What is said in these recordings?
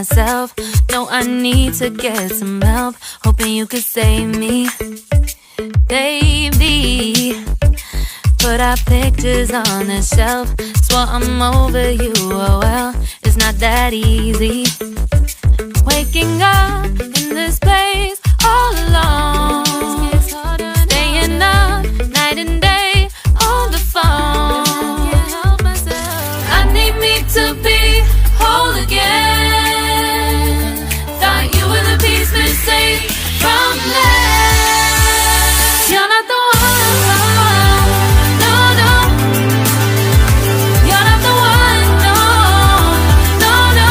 myself. No, I need to get some help. Hoping you could save me, baby. Put our pictures on the shelf. Swore I'm over you, oh well, it's not that easy. Waking up in this place all alone, staying up night and day on the phone. I need me to be whole again. Thought you were the piece missing from left. You're not the one, no, no. You're not the one, no, no, no.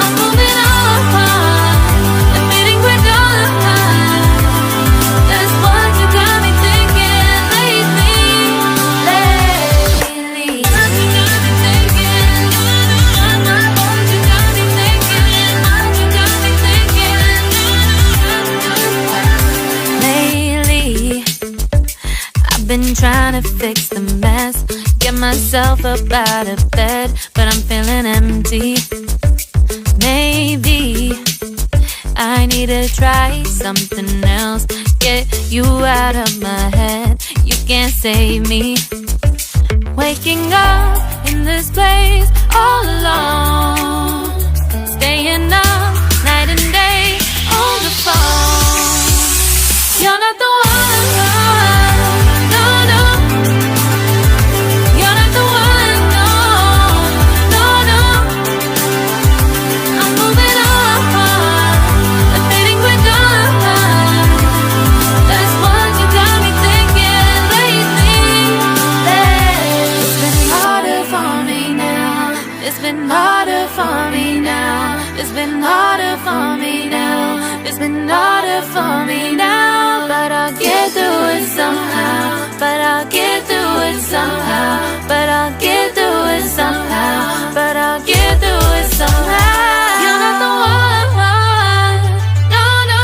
I'm moving on, admitting we're done. That's what you got me thinking lately. What you got me thinking. What you got me thinking. What you got me thinking. Lately, I've been trying to fix the mess, get myself up out of bed, but I'm feeling empty. Maybe I need to try something else. Get you out of my head, you can't save me. Waking up in this place all alone, staying up night and day on the phone. You're not the one, no, no. You're not the one, no, no, no. I'm moving on, admitting we're done. That's what you got me thinking lately. It's been harder for me now. It's been harder for me now. It's been harder for me now. It's been harder for me now. But I'll get through it somehow. But I'll get through it somehow. But I'll get through it somehow. But I'll get through it somehow. You're not the one, no, no.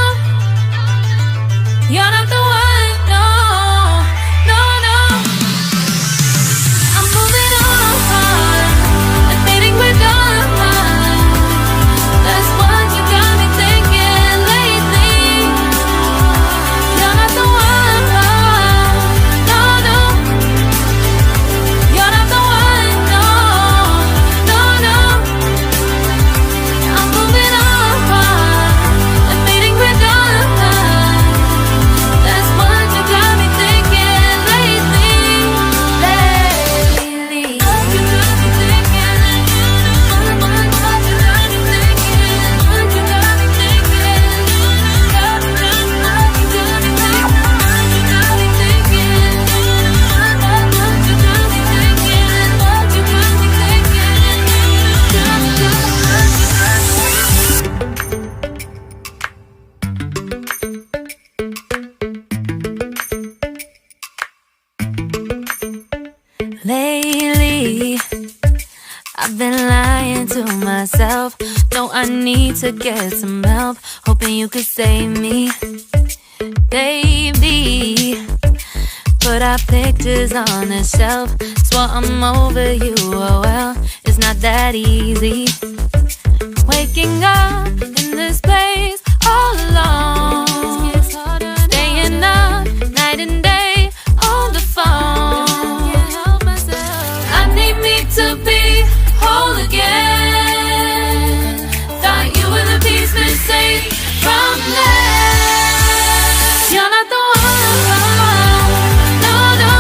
You're not the one, no, no, no. I'm moving on, admitting we're done. That's what you got me thinking lately. You're not the one, no, no. You're not the one, no, no, no. I'm moving on, admitting we're done. That's what you got me thinking lately. What you got me thinking. What you got me thinking. What you got me thinking. What you got me thinking. What you got me thinking. What you got me thinking. What you got me thinking. Lately, I've been lying to myself. No, I need to get some help. Hoping you could save me, baby. Put our pictures on the shelf. Swore I'm over you, oh well, it's not that easy. Waking up in this place all alone, staying up night and day on the phone. I need me to be whole again. Thought you were the piece missing from left. You're not the one, no, no.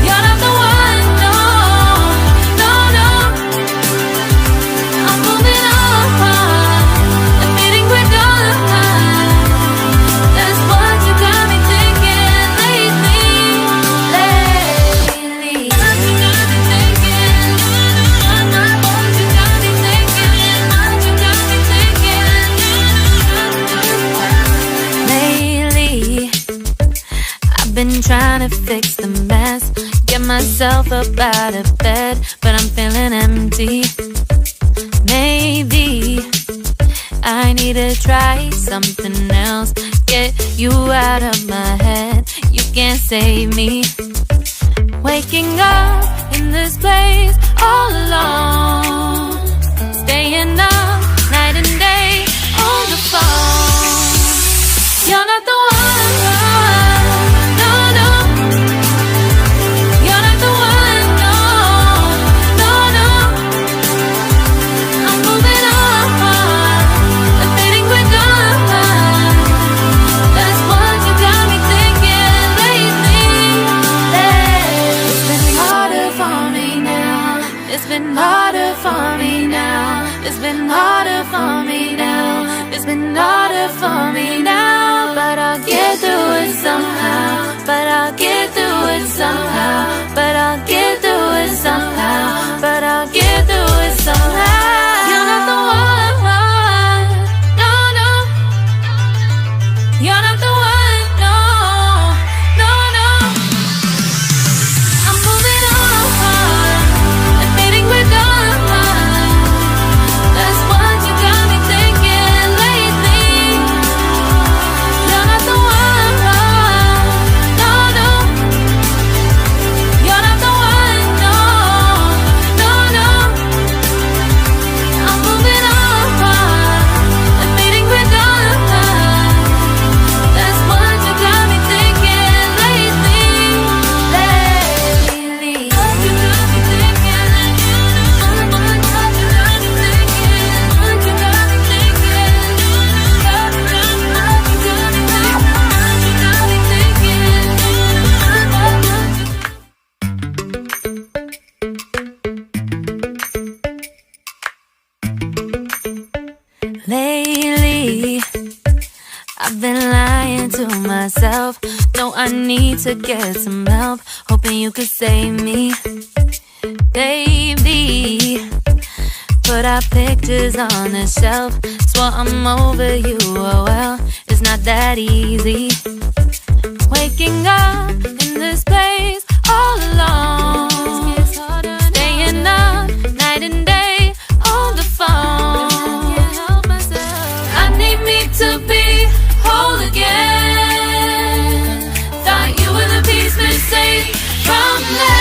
You're not the one, no, no, no. I'm moving on, admitting we're done. That's what you got me thinking lately. What you got me thinking. What you got me thinking. What you got me thinking. Lately, I've been trying to fix the mess, get myself up out of bed, but I'm feeling empty. Maybe I need to try something else. Get you out of my head, you can't save me. Waking up in this place all alone. Staying up night and day on the phone. You're not the one, no, no. You're not the one, no, no, no. I'm moving on, admitting we're done. That's what you got me thinking lately. It's been harder for me now. It's been harder for me now. It's been harder for me now. It's been harder for me now. But I'll get through it somehow. But I'll get through it somehow. But I'll get through it somehow. But I'll get through it somehow. You're not the one, no, no. You're not the one, no, no, no. I'm moving on, admitting we're done. That's what you got me thinking lately. You're not the one, no, no. You're not the one, no, no, no. I'm moving on, admitting we're done. That's what you got me thinking lately. What you got me thinking? What you got me thinking? What you got me thinking? What you got me thinking? Lately, I've been lying to myself. No, I need to get some help. Hoping you could save me, baby. Put our pictures on the shelf. Swore I'm over you, oh well, it's not that easy. Waking up in this place all alone. Staying up night and day on the phone. I need me to be whole again. Thought you were the piece missing from last.